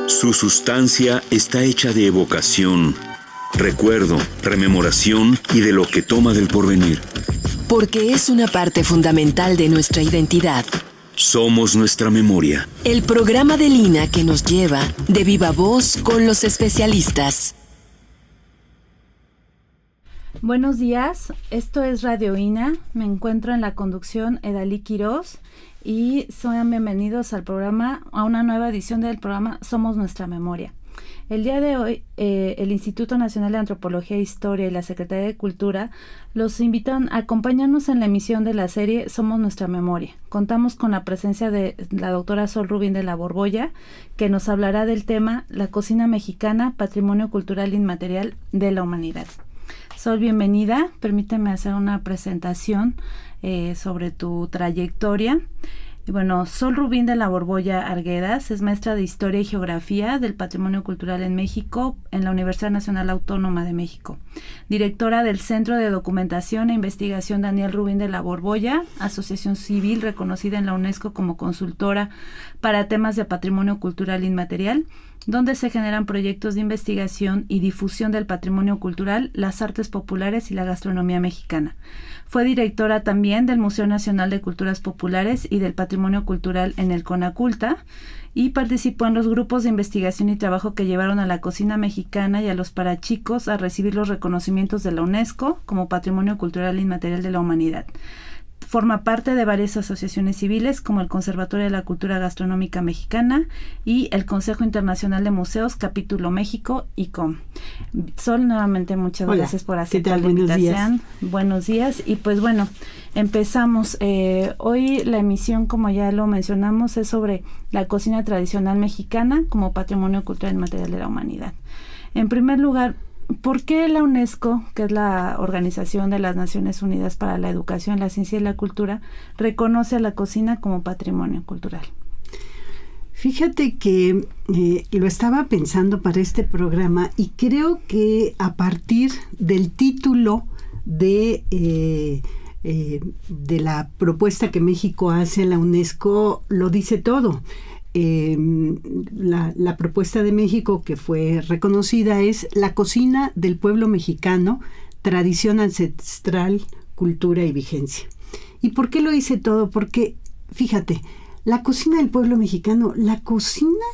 Su sustancia está hecha de evocación, recuerdo, rememoración y de lo que toma del porvenir. Porque es una parte fundamental de nuestra identidad. Somos nuestra memoria. El programa de Lina que nos lleva de viva voz con los especialistas. Buenos días, esto es Radio INA. Me encuentro en la conducción Edalí Quiroz y sean bienvenidos al programa, a una nueva edición del programa Somos Nuestra Memoria. El día de hoy, el Instituto Nacional de Antropología e Historia y la Secretaría de Cultura los invitan a acompañarnos en la emisión de la serie Somos Nuestra Memoria. Contamos con la presencia de la doctora Sol Rubín de la Borbolla, que nos hablará del tema La cocina mexicana, patrimonio cultural inmaterial de la humanidad. Sol, bienvenida. Permíteme hacer una presentación sobre tu trayectoria. Y bueno, Sol Rubín de la Borbolla Arguedas es maestra de Historia y Geografía del Patrimonio Cultural en México en la Universidad Nacional Autónoma de México. Directora del Centro de Documentación e Investigación Daniel Rubín de la Borbolla, asociación civil reconocida en la UNESCO como consultora para temas de patrimonio cultural inmaterial, donde se generan proyectos de investigación y difusión del patrimonio cultural, las artes populares y la gastronomía mexicana. Fue directora también del Museo Nacional de Culturas Populares y del Patrimonio Cultural en el CONACULTA y participó en los grupos de investigación y trabajo que llevaron a la cocina mexicana y a los parachicos a recibir los reconocimientos de la UNESCO como Patrimonio Cultural Inmaterial de la Humanidad. Forma parte de varias asociaciones civiles como el Conservatorio de la Cultura Gastronómica Mexicana y el Consejo Internacional de Museos, Capítulo México, ICOM. Sol, nuevamente muchas gracias por aceptar la invitación. Buenos días. Y pues bueno, empezamos. Hoy la emisión, como ya lo mencionamos, es sobre la cocina tradicional mexicana como Patrimonio Cultural Inmaterial de la Humanidad. En primer lugar, ¿por qué la UNESCO, que es la Organización de las Naciones Unidas para la Educación, la Ciencia y la Cultura, reconoce a la cocina como patrimonio cultural? Fíjate que lo estaba pensando para este programa y creo que a partir del título de la propuesta que México hace a la UNESCO lo dice todo. La propuesta de México que fue reconocida es la cocina del pueblo mexicano, tradición ancestral, cultura y vigencia. ¿Y por qué lo dice todo? Porque, fíjate, la cocina del pueblo mexicano, la cocina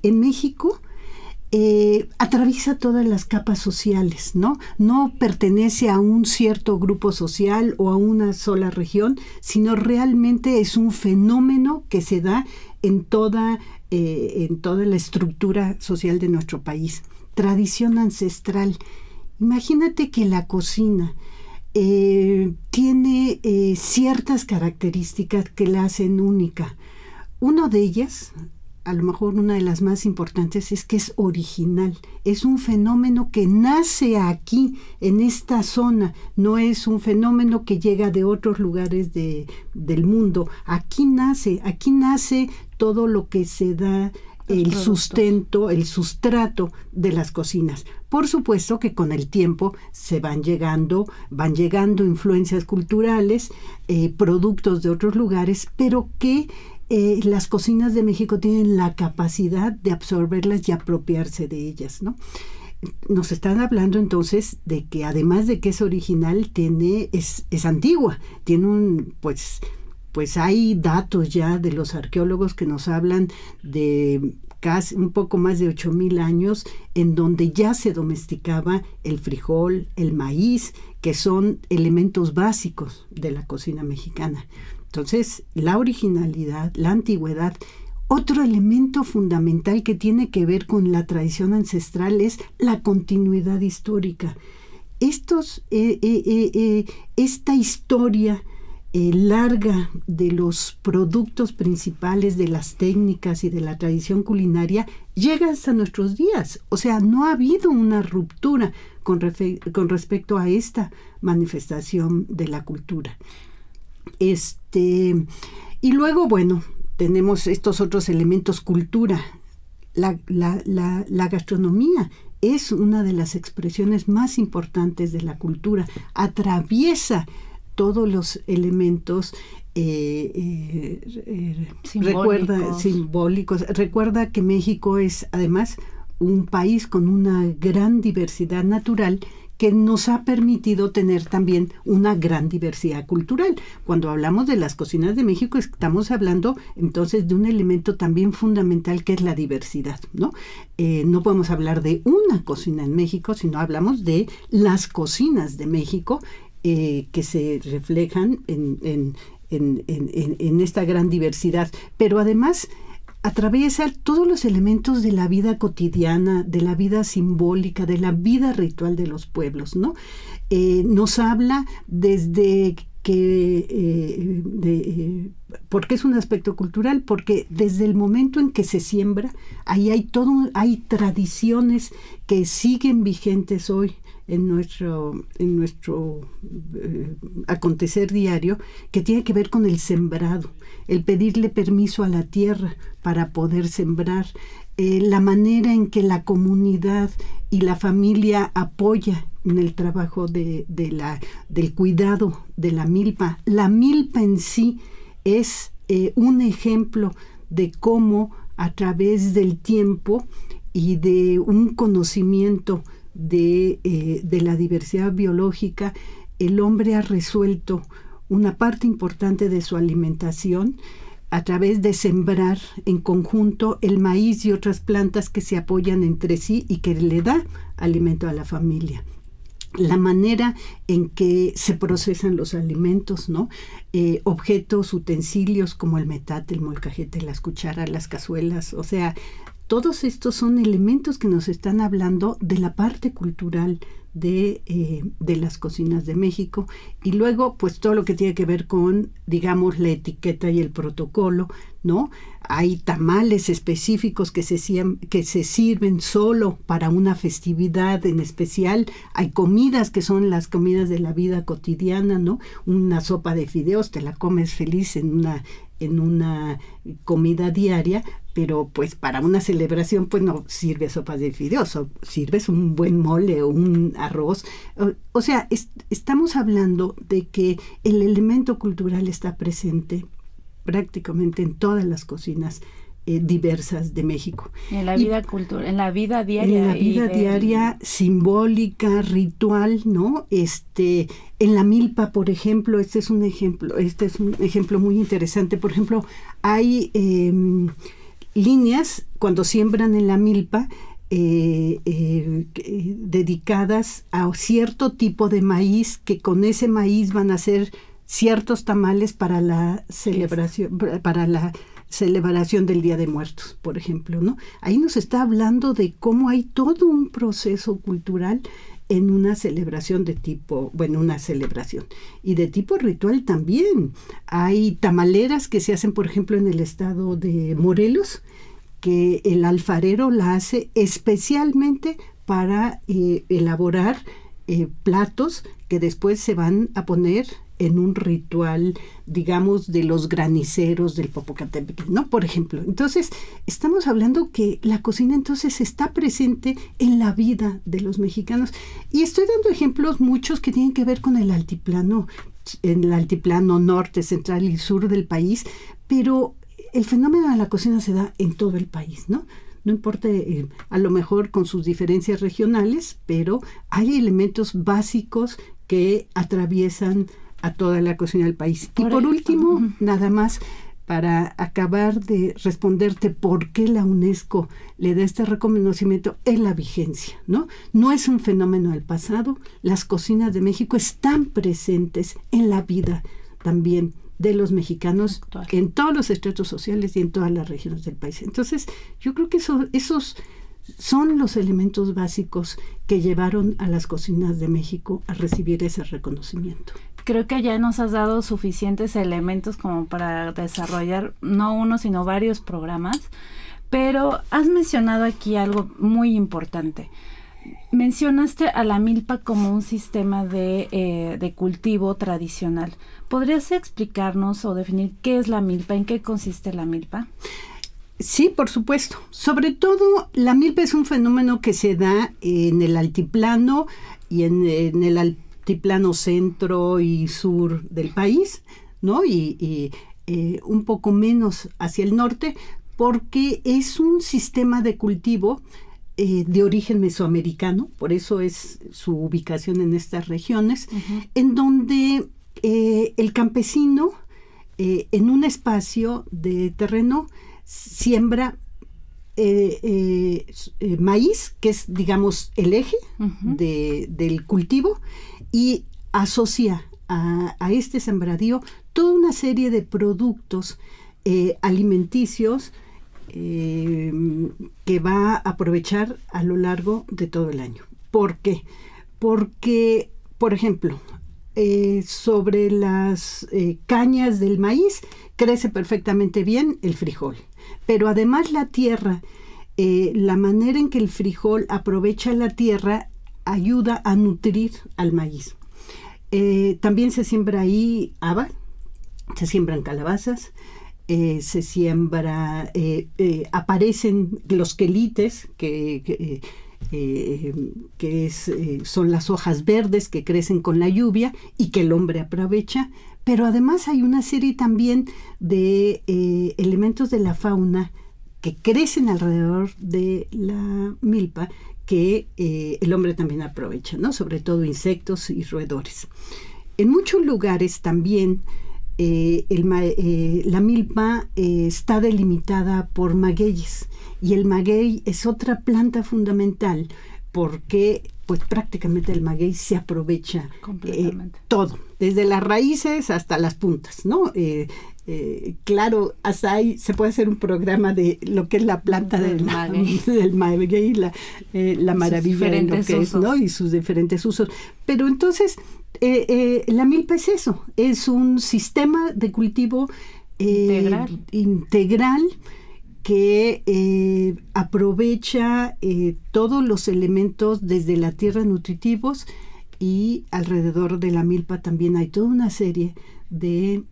en México atraviesa todas las capas sociales, ¿no? No pertenece a un cierto grupo social o a una sola región, sino realmente es un fenómeno que se da en toda la estructura social de nuestro país. Tradición ancestral. Imagínate que la cocina tiene ciertas características que la hacen única. Una de ellas, a lo mejor una de las más importantes, es que es original. Es un fenómeno que nace aquí, en esta zona. No es un fenómeno que llega de otros lugares del mundo. Aquí nace todo lo que se da, el sustento, el sustrato de las cocinas. Por supuesto que con el tiempo van llegando influencias culturales, productos de otros lugares, pero que las cocinas de México tienen la capacidad de absorberlas y apropiarse de ellas, ¿no? Nos están hablando entonces de que además de que es original, es antigua, tiene pues hay datos ya de los arqueólogos que nos hablan de casi un poco más de 8,000 años en donde ya se domesticaba el frijol, el maíz, que son elementos básicos de la cocina mexicana. Entonces, la originalidad, la antigüedad. Otro elemento fundamental que tiene que ver con la tradición ancestral es la continuidad histórica. Esta historia larga de los productos principales, de las técnicas y de la tradición culinaria llega hasta nuestros días. O sea, no ha habido una ruptura con respecto a esta manifestación de la cultura. Y luego, bueno, tenemos estos otros elementos, cultura. La gastronomía es una de las expresiones más importantes de la cultura. Atraviesa todos los elementos simbólicos. Recuerda que México es además un país con una gran diversidad natural que nos ha permitido tener también una gran diversidad cultural. Cuando hablamos de las cocinas de México, estamos hablando entonces de un elemento también fundamental que es la diversidad, ¿no? No podemos hablar de una cocina en México, sino hablamos de las cocinas de México que se reflejan en esta gran diversidad. Pero además atraviesa todos los elementos de la vida cotidiana, de la vida simbólica, de la vida ritual de los pueblos, ¿no? Nos habla desde porque es un aspecto cultural, porque desde el momento en que se siembra, ahí hay tradiciones que siguen vigentes hoy en nuestro acontecer diario, que tiene que ver con el sembrado, el pedirle permiso a la tierra para poder sembrar, la manera en que la comunidad y la familia apoya en el trabajo del cuidado de la milpa. La milpa en sí es un ejemplo de cómo a través del tiempo y de un conocimiento de la diversidad biológica, el hombre ha resuelto una parte importante de su alimentación a través de sembrar en conjunto el maíz y otras plantas que se apoyan entre sí y que le da alimento a la familia. La manera en que se procesan los alimentos, ¿no? Objetos, utensilios como el metate, el molcajete, las cucharas, las cazuelas, o sea, todos estos son elementos que nos están hablando de la parte cultural de las cocinas de México, y luego pues todo lo que tiene que ver con, digamos, la etiqueta y el protocolo, ¿no? Hay tamales específicos que se sirven solo para una festividad en especial, hay comidas que son las comidas de la vida cotidiana, ¿no? Una sopa de fideos te la comes feliz en una comida diaria, pero pues para una celebración pues no sirves sopas de fideos, sirves un buen mole o un arroz. O sea, estamos hablando de que el elemento cultural está presente prácticamente en todas las cocinas diversas de México. En la vida en la vida diaria. En la vida diaria, simbólica, ritual, ¿no? En la milpa, por ejemplo, este es un ejemplo muy interesante. Por ejemplo, hay líneas cuando siembran en la milpa dedicadas a cierto tipo de maíz, que con ese maíz van a hacer ciertos tamales para la celebración, del Día de Muertos, por ejemplo, ¿no? Ahí nos está hablando de cómo hay todo un proceso cultural en una celebración una celebración. Y de tipo ritual también. Hay tamaleras que se hacen, por ejemplo, en el estado de Morelos, que el alfarero la hace especialmente para elaborar platos que después se van a poner en un ritual, digamos, de los graniceros del Popocatépetl, ¿no? Por ejemplo. Entonces, estamos hablando que la cocina entonces está presente en la vida de los mexicanos. Y estoy dando ejemplos muchos que tienen que ver con el altiplano, en el altiplano norte, central y sur del país, pero el fenómeno de la cocina se da en todo el país, ¿no? No importa, a lo mejor con sus diferencias regionales, pero hay elementos básicos que atraviesan a toda la cocina del país. Y por último, nada más para acabar de responderte por qué la UNESCO le da este reconocimiento, es la vigencia, ¿no? No es un fenómeno del pasado. Las cocinas de México están presentes en la vida también de los mexicanos en todos los estratos sociales y en todas las regiones del país. Entonces, yo creo que esos son los elementos básicos que llevaron a las cocinas de México a recibir ese reconocimiento. Creo que ya nos has dado suficientes elementos como para desarrollar no uno, sino varios programas, pero has mencionado aquí algo muy importante. Mencionaste a la milpa como un sistema de cultivo tradicional. ¿Podrías explicarnos o definir qué es la milpa? ¿En qué consiste la milpa? Sí, por supuesto. Sobre todo, la milpa es un fenómeno que se da en el altiplano y en el altiplano centro y sur del país, ¿no? Y un poco menos hacia el norte, porque es un sistema de cultivo de origen mesoamericano, por eso es su ubicación en estas regiones, en donde el campesino en un espacio de terreno siembra maíz, que es, digamos, el eje del cultivo, y asocia a este sembradío toda una serie de productos alimenticios que va a aprovechar a lo largo de todo el año. ¿Por qué? Porque, por ejemplo, sobre las cañas del maíz crece perfectamente bien el frijol, pero además la tierra, la manera en que el frijol aprovecha la tierra ayuda a nutrir al maíz. También se siembra ahí haba, se siembran calabazas, se siembra, aparecen los quelites, son las hojas verdes que crecen con la lluvia y que el hombre aprovecha, pero además hay una serie también de elementos de la fauna que crecen alrededor de la milpa que el hombre también aprovecha, ¿no? Sobre todo insectos y roedores. En muchos lugares también la milpa está delimitada por magueyes, y el maguey es otra planta fundamental porque pues prácticamente el maguey se aprovecha todo, desde las raíces hasta las puntas, ¿no? Claro, hasta ahí se puede hacer un programa de lo que es la planta del maguey, la maravilla de lo que es, ¿no? Y sus diferentes usos. Pero entonces, la milpa es eso, es un sistema de cultivo integral que aprovecha todos los elementos desde la tierra nutritivos, y alrededor de la milpa también hay toda una serie de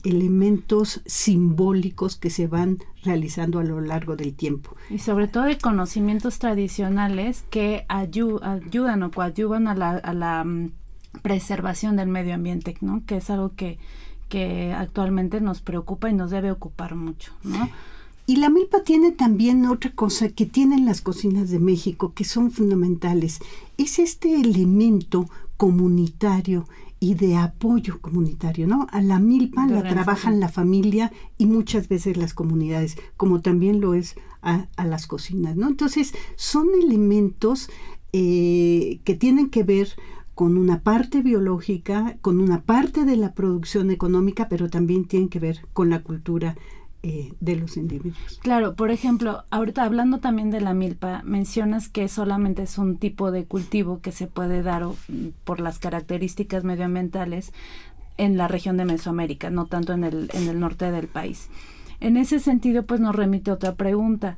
elementos simbólicos que se van realizando a lo largo del tiempo. Y sobre todo de conocimientos tradicionales que ayudan o coadyuvan a la preservación del medio ambiente, ¿no? Que es algo que actualmente nos preocupa y nos debe ocupar mucho, ¿no? Y la milpa tiene también otra cosa que tienen las cocinas de México que son fundamentales. Es este elemento comunitario y de apoyo comunitario, ¿no? A la milpa la trabajan la familia y muchas veces las comunidades, como también lo es a las cocinas, ¿no? Entonces, son elementos que tienen que ver con una parte biológica, con una parte de la producción económica, pero también tienen que ver con la cultura de los individuos. Claro, por ejemplo, ahorita hablando también de la milpa, mencionas que solamente es un tipo de cultivo que se puede dar por las características medioambientales en la región de Mesoamérica, no tanto en el norte del país. En ese sentido, pues nos remite a otra pregunta.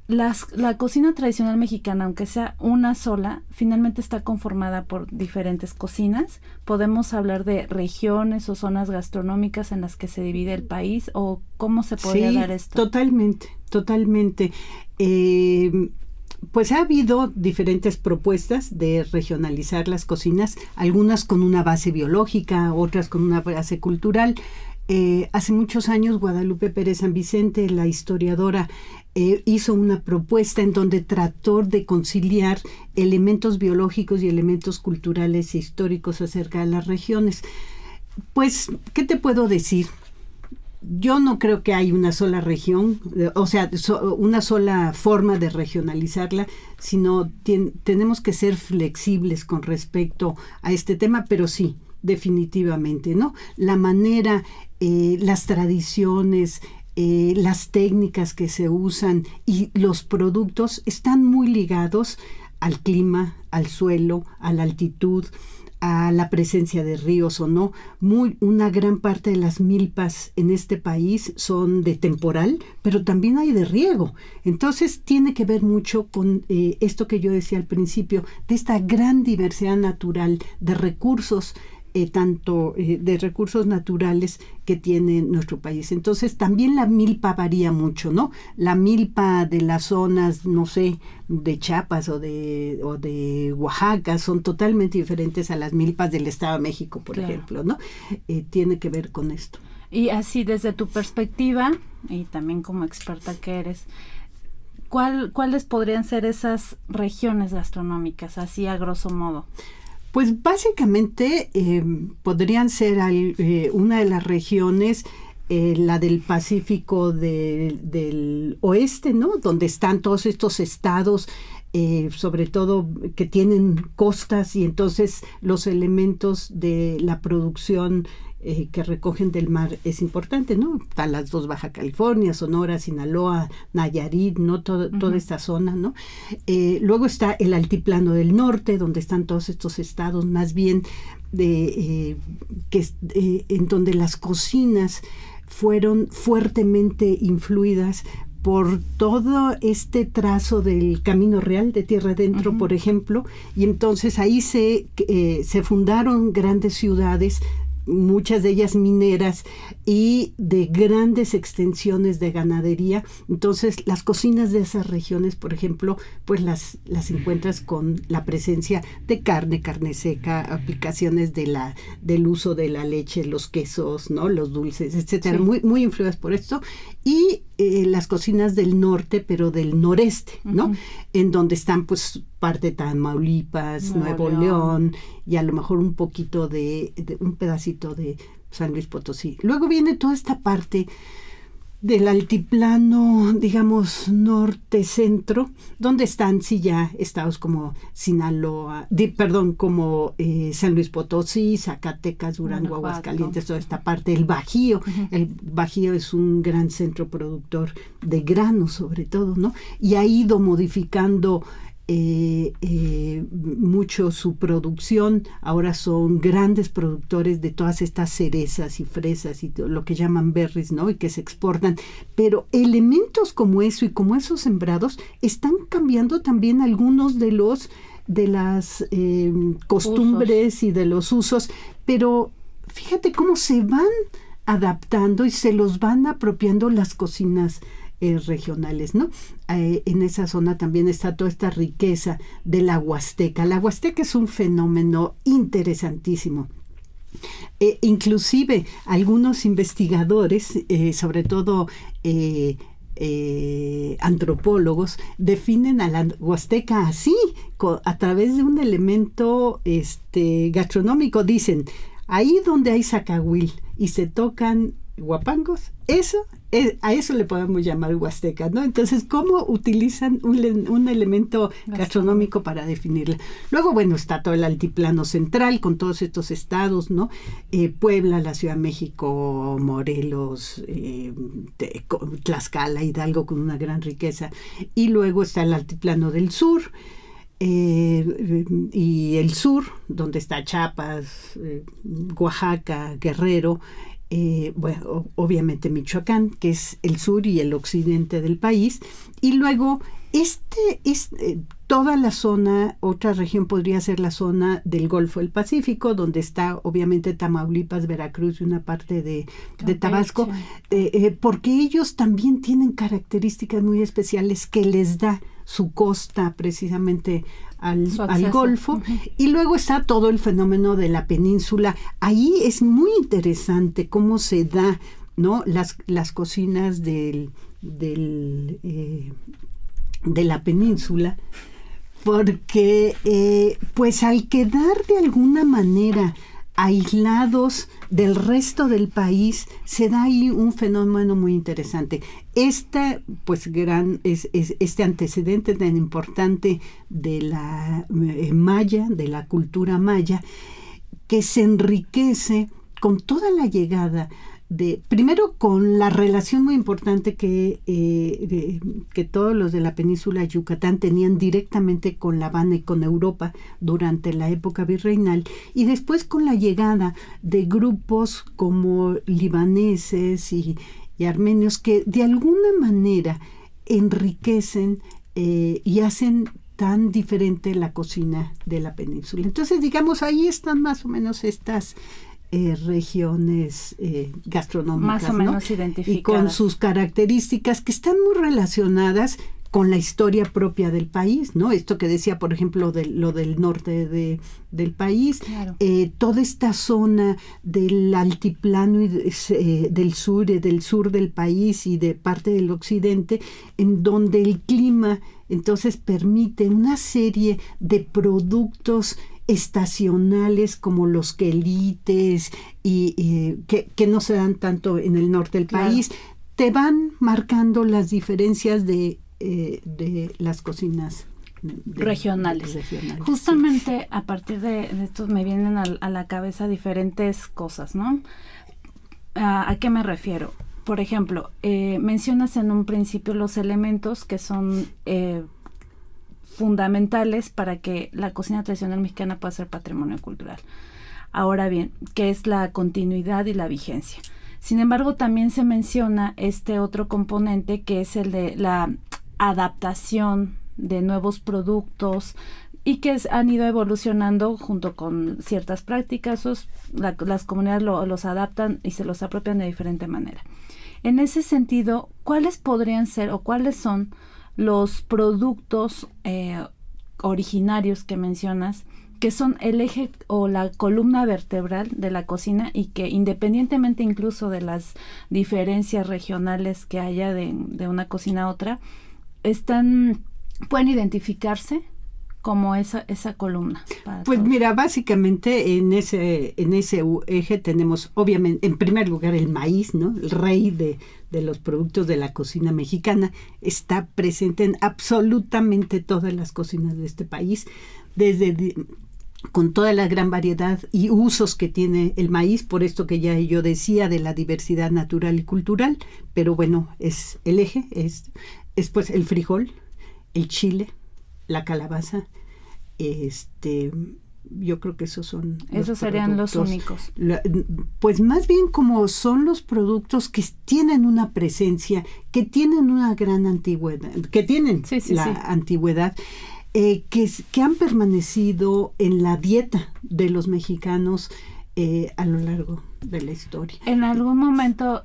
La cocina tradicional mexicana, aunque sea una sola, finalmente está conformada por diferentes cocinas. ¿Podemos hablar de regiones o zonas gastronómicas en las que se divide el país? ¿O cómo se podría dar esto? Totalmente. Pues ha habido diferentes propuestas de regionalizar las cocinas, algunas con una base biológica, otras con una base cultural. Hace muchos años Guadalupe Pérez San Vicente, la historiadora, hizo una propuesta en donde trató de conciliar elementos biológicos y elementos culturales e históricos acerca de las regiones. Pues, ¿qué te puedo decir? Yo no creo que hay una sola región, o sea, una sola forma de regionalizarla, sino tenemos que ser flexibles con respecto a este tema, pero sí, definitivamente, ¿no? La manera, las tradiciones, las técnicas que se usan y los productos están muy ligados al clima, al suelo, a la altitud, a la presencia de ríos o no. Una gran parte de las milpas en este país son de temporal, pero también hay de riego. Entonces tiene que ver mucho con esto que yo decía al principio, de esta gran diversidad natural de recursos tanto de recursos naturales que tiene nuestro país. Entonces también la milpa varía mucho, ¿no? La milpa de las zonas, no sé, de Chiapas o de Oaxaca son totalmente diferentes a las milpas del Estado de México, por ejemplo, ¿no? Tiene que ver con esto. Y así, desde tu perspectiva, y también como experta que eres, ¿cuáles podrían ser esas regiones gastronómicas, así a grosso modo? Pues básicamente podrían ser una de las regiones, la del Pacífico del Oeste, ¿no? Donde están todos estos estados, sobre todo que tienen costas, y entonces los elementos de la producción que recogen del mar es importante, ¿no? Están las dos Baja California, Sonora, Sinaloa, Nayarit, ¿no? Toda esta zona, ¿no? Luego está el Altiplano del Norte, donde están todos estos estados más bien en donde las cocinas fueron fuertemente influidas por todo este trazo del Camino Real de Tierra Adentro, por ejemplo, y entonces ahí se fundaron grandes ciudades, muchas de ellas mineras y de grandes extensiones de ganadería. Entonces las cocinas de esas regiones, por ejemplo, pues las encuentras con la presencia de carne seca, aplicaciones del uso de la leche, los quesos, ¿no? Los dulces, etcétera, muy, muy influidas por esto. Y las cocinas del norte, pero del noreste, ¿no? En donde están pues parte de Tamaulipas, Nuevo León, y a lo mejor un poquito de un pedacito de San Luis Potosí. Luego viene toda esta parte del altiplano, digamos, norte-centro, donde están sí ya estados como Sinaloa, como San Luis Potosí, Zacatecas, Durango, Aguascalientes, toda esta parte, el Bajío. El Bajío es un gran centro productor de granos, sobre todo, ¿no? Y ha ido modificando mucho su producción. Ahora son grandes productores de todas estas cerezas y fresas y lo que llaman berries, ¿no? Y que se exportan. Pero elementos como eso y como esos sembrados están cambiando también algunos de las costumbres y de los usos. Pero fíjate cómo se van adaptando y se los van apropiando las cocinas regionales, ¿no? En esa zona también está toda esta riqueza de la Huasteca. La Huasteca es un fenómeno interesantísimo. Inclusive algunos investigadores, sobre todo antropólogos, definen a la Huasteca así, a través de un elemento gastronómico. Dicen, ahí donde hay zacahuil y se tocan guapangos, a eso le podemos llamar Huasteca, ¿no? Entonces, ¿cómo utilizan un elemento gastronómico para definirla? Luego, bueno, está todo el altiplano central con todos estos estados, ¿no? Puebla, la Ciudad de México, Morelos, Tlaxcala, Hidalgo, con una gran riqueza. Y luego está el altiplano del sur, y el sur, donde está Chiapas, Oaxaca, Guerrero, bueno, obviamente Michoacán, que es el sur y el occidente del país, y luego toda la zona, otra región podría ser la zona del Golfo del Pacífico, donde está obviamente Tamaulipas, Veracruz y una parte de Tabasco, porque ellos también tienen características muy especiales que les da su costa precisamente al Golfo. Y luego está todo el fenómeno de la península. Ahí es muy interesante cómo se da, ¿no? Las cocinas de la península, porque pues al quedar de alguna manera aislados del resto del país, se da ahí un fenómeno muy interesante. Este antecedente tan importante de la maya, de la cultura maya, que se enriquece con toda la llegada primero con la relación muy importante que todos los de la península de Yucatán tenían directamente con La Habana y con Europa durante la época virreinal, y después con la llegada de grupos como libaneses y armenios que de alguna manera enriquecen y hacen tan diferente la cocina de la península. Entonces, digamos, ahí están más o menos estas regiones gastronómicas, más o menos, ¿no?, identificadas. Y con sus características que están muy relacionadas con la historia propia del país, ¿no? Esto que decía, por ejemplo, lo del norte del país, claro. Toda esta zona del altiplano y del sur del país y de parte del occidente, en donde el clima entonces permite una serie de productos estacionales como los quelites y que no se dan tanto en el norte del país, te van marcando las diferencias de las cocinas regionales. Justamente sí. A partir de esto me vienen a la cabeza diferentes cosas, ¿no? ¿A qué me refiero? Por ejemplo, mencionas en un principio los elementos que son fundamentales para que la cocina tradicional mexicana pueda ser patrimonio cultural. Ahora bien, ¿qué es la continuidad y la vigencia? Sin embargo, también se menciona este otro componente que es el de la adaptación de nuevos productos y que han ido evolucionando junto con ciertas prácticas. Las comunidades los adaptan y se los apropian de diferente manera. En ese sentido, ¿cuáles podrían ser o cuáles son los productos originarios que mencionas que son el eje o la columna vertebral de la cocina y que independientemente incluso de las diferencias regionales que haya de una cocina a otra, pueden identificarse como esa columna? Pues todos. Mira, básicamente en ese eje tenemos, obviamente, en primer lugar el maíz, ¿no? El rey de los productos de la cocina mexicana. Está presente en absolutamente todas las cocinas de este país, con toda la gran variedad y usos que tiene el maíz, por esto que ya yo decía de la diversidad natural y cultural, pero bueno, es el eje, es pues el frijol, el chile, la calabaza, yo creo que esos son esos serían los únicos. Pues más bien como son los productos que tienen una presencia, que tienen una gran antigüedad, que tienen antigüedad, que han permanecido en la dieta de los mexicanos a lo largo de la historia. En algún momento,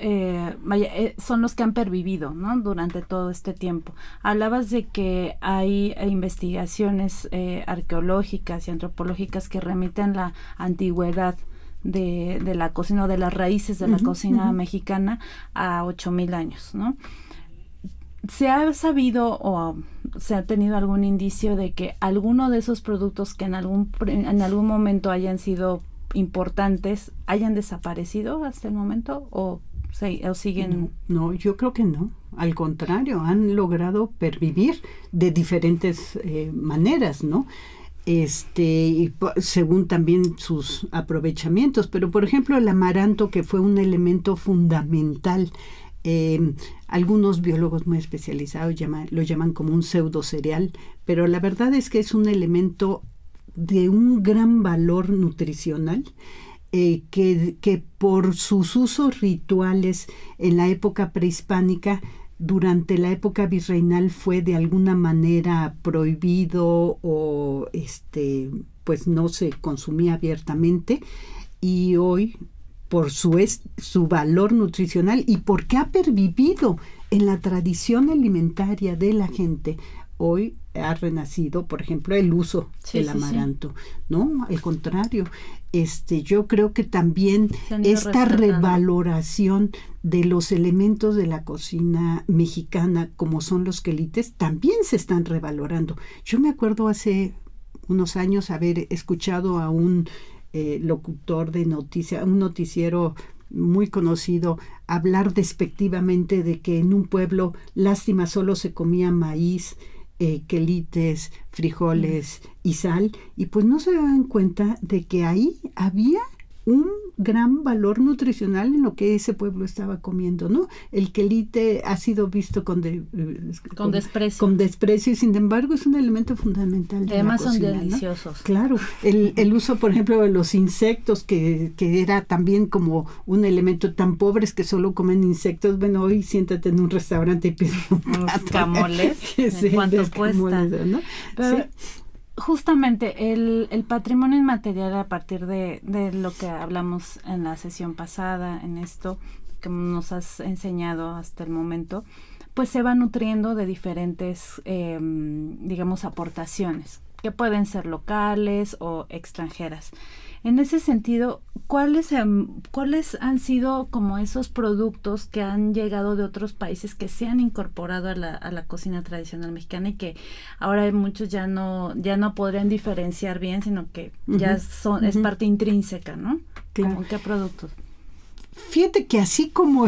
son los que han pervivido, ¿no?, durante todo este tiempo. Hablabas de que hay investigaciones arqueológicas y antropológicas que remiten la antigüedad de la cocina o de las raíces de la cocina mexicana a 8,000 años, ¿no? ¿Se ha sabido o se ha tenido algún indicio de que alguno de esos productos que en algún momento hayan sido importantes hayan desaparecido hasta el momento o siguen? No, yo creo que no. Al contrario, han logrado pervivir de diferentes maneras, ¿no? Y según también sus aprovechamientos. Pero, por ejemplo, el amaranto, que fue un elemento fundamental, algunos biólogos muy especializados lo llaman como un pseudo cereal, pero la verdad es que es un elemento de un gran valor nutricional, que por sus usos rituales en la época prehispánica, durante la época virreinal fue de alguna manera prohibido o pues no se consumía abiertamente, y hoy por su valor nutricional y porque ha pervivido en la tradición alimentaria de la gente, hoy ha renacido, por ejemplo, el uso del amaranto, ¿no? Al contrario, yo creo que también esta revaloración de los elementos de la cocina mexicana, como son los quelites, también se están revalorando. Yo me acuerdo hace unos años haber escuchado a un locutor de un noticiero muy conocido, hablar despectivamente de que en un pueblo, lástima, solo se comía maíz, quelites, frijoles y sal, y pues no se daban cuenta de que ahí había un gran valor nutricional en lo que ese pueblo estaba comiendo, ¿no? El quelite ha sido visto con desprecio. Con desprecio, y sin embargo es un elemento fundamental de además la cocina, son deliciosos. ¿no? Claro, el uso, por ejemplo, de los insectos, que era también como un elemento tan pobres que solo comen insectos. Bueno, hoy siéntate en un restaurante y pides unos camoles, sí, ¿cuánto cuesta? ¿No? Pero, sí. Justamente el patrimonio inmaterial, a partir de lo que hablamos en la sesión pasada, en esto que nos has enseñado hasta el momento, pues se va nutriendo de diferentes, digamos, aportaciones, que pueden ser locales o extranjeras. En ese sentido, ¿cuáles han sido como esos productos que han llegado de otros países, que se han incorporado a la cocina tradicional mexicana y que ahora muchos ya no podrían diferenciar bien, sino que ya es parte intrínseca, ¿no? Claro. ¿Cómo qué productos? Fíjate que así como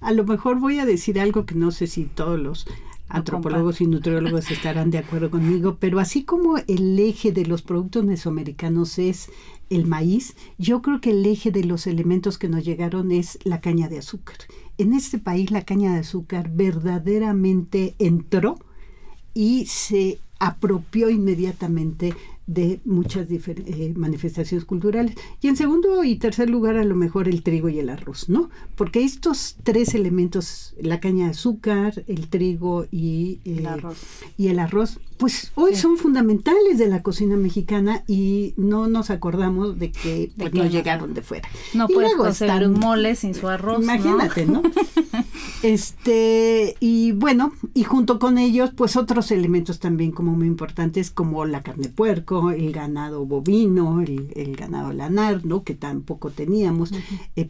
a lo mejor voy a decir algo que no sé si todos los antropólogos y nutriólogos estarán de acuerdo conmigo, pero así como el eje de los productos mesoamericanos es el maíz, yo creo que el eje de los elementos que nos llegaron es la caña de azúcar. En este país la caña de azúcar verdaderamente entró y se apropió inmediatamente de muchas manifestaciones culturales. Y en segundo y tercer lugar, a lo mejor el trigo y el arroz, ¿no? Porque estos tres elementos, la caña de azúcar, el trigo y el arroz, pues hoy son fundamentales de la cocina mexicana y no nos acordamos de que pues, nos llegaron de fuera. No puedes cocer un mole sin su arroz, imagínate, ¿no? Y bueno, y junto con ellos, pues otros elementos también como muy importantes, como la carne de puerco, el ganado bovino, el ganado lanar, ¿no? Que tampoco teníamos,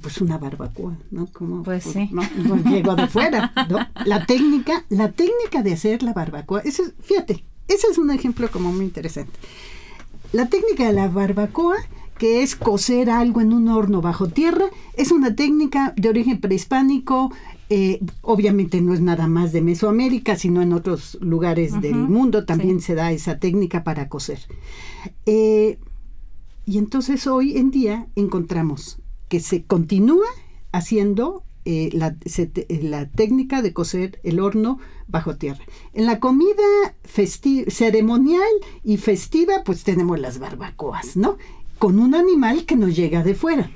pues una barbacoa, ¿no? Como, pues sí. ¿no? Llegó de fuera, ¿no? La técnica de hacer la barbacoa, fíjate, ese es un ejemplo como muy interesante. La técnica de la barbacoa, que es cocer algo en un horno bajo tierra, es una técnica de origen prehispánico. Obviamente no es nada más de Mesoamérica, sino en otros lugares del mundo también se da esa técnica para cocer. Y entonces hoy en día encontramos que se continúa haciendo la técnica de cocer el horno bajo tierra. En la comida ceremonial y festiva, pues tenemos las barbacoas, ¿no? Con un animal que nos llega de fuera.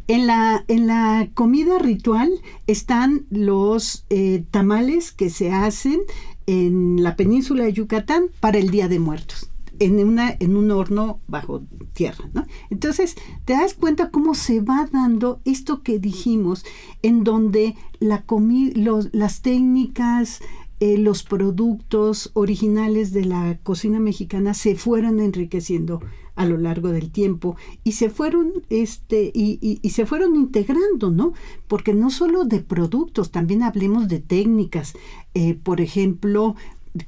En la comida ritual están los tamales que se hacen en la península de Yucatán para el Día de Muertos, en un horno bajo tierra, ¿no? Entonces, te das cuenta cómo se va dando esto que dijimos, en donde las técnicas, los productos originales de la cocina mexicana se fueron enriqueciendo a lo largo del tiempo y se fueron y se fueron integrando, ¿no? Porque no solo de productos, también hablemos de técnicas. Por ejemplo,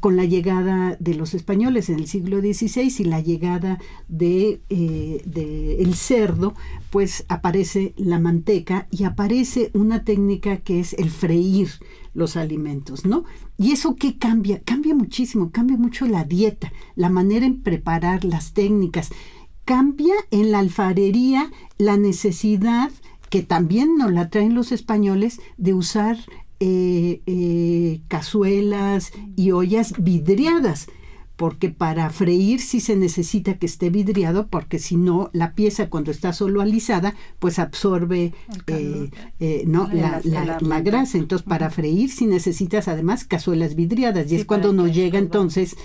con la llegada de los españoles en el siglo XVI y la llegada de el cerdo, pues aparece la manteca y aparece una técnica que es el freír los alimentos, ¿no? Y eso ¿qué cambia? Cambia muchísimo, cambia mucho la dieta, la manera en preparar las técnicas. Cambia en la alfarería la necesidad, que también nos la traen los españoles, de usar cazuelas y ollas vidriadas, porque para freír sí se necesita que esté vidriado, porque si no, la pieza cuando está solo alisada, pues absorbe la grasa. Entonces, para freír sí necesitas además cazuelas vidriadas, y es cuando nos llega entonces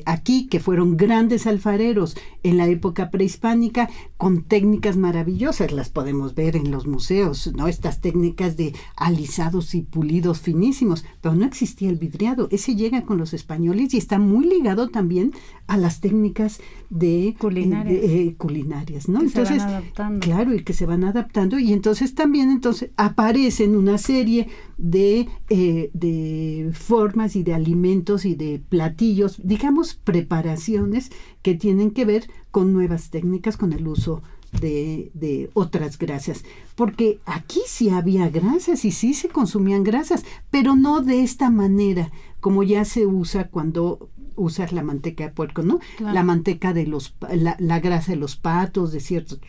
aquí, que fueron grandes alfareros en la época prehispánica, con técnicas maravillosas, las podemos ver en los museos, ¿no? Estas técnicas de alisados y pulidos finísimos, pero no existía el vidriado. Ese llega con los españoles y está muy ligado también a las técnicas culinarias, ¿no? Entonces, se van adaptando. Claro, y que se van adaptando, y entonces también aparecen una serie de formas y de alimentos y de platillos, digamos preparaciones que tienen que ver con nuevas técnicas, con el uso de otras grasas, porque aquí sí había grasas y sí se consumían grasas, pero no de esta manera como ya se usa cuando usas la manteca de puerco, ¿no? Claro. La manteca de la grasa de los patos, de ciertos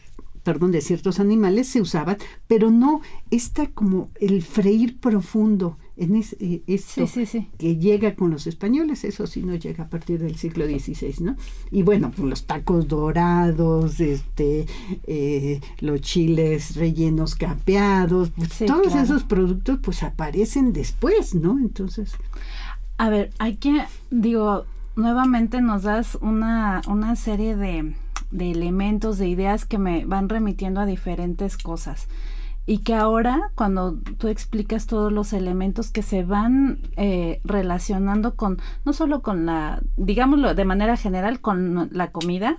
de ciertos animales se usaban, pero no está como el freír profundo en esto que llega con los españoles. Eso sí no llega a partir del siglo XVI, ¿no? Y bueno, pues los tacos dorados, los chiles rellenos capeados, pues todos esos productos pues aparecen después, ¿no? Entonces, a ver, nuevamente nos das una serie de elementos, de ideas que me van remitiendo a diferentes cosas. Y que ahora, cuando tú explicas todos los elementos que se van relacionando con, no solo con digámoslo de manera general, con la comida,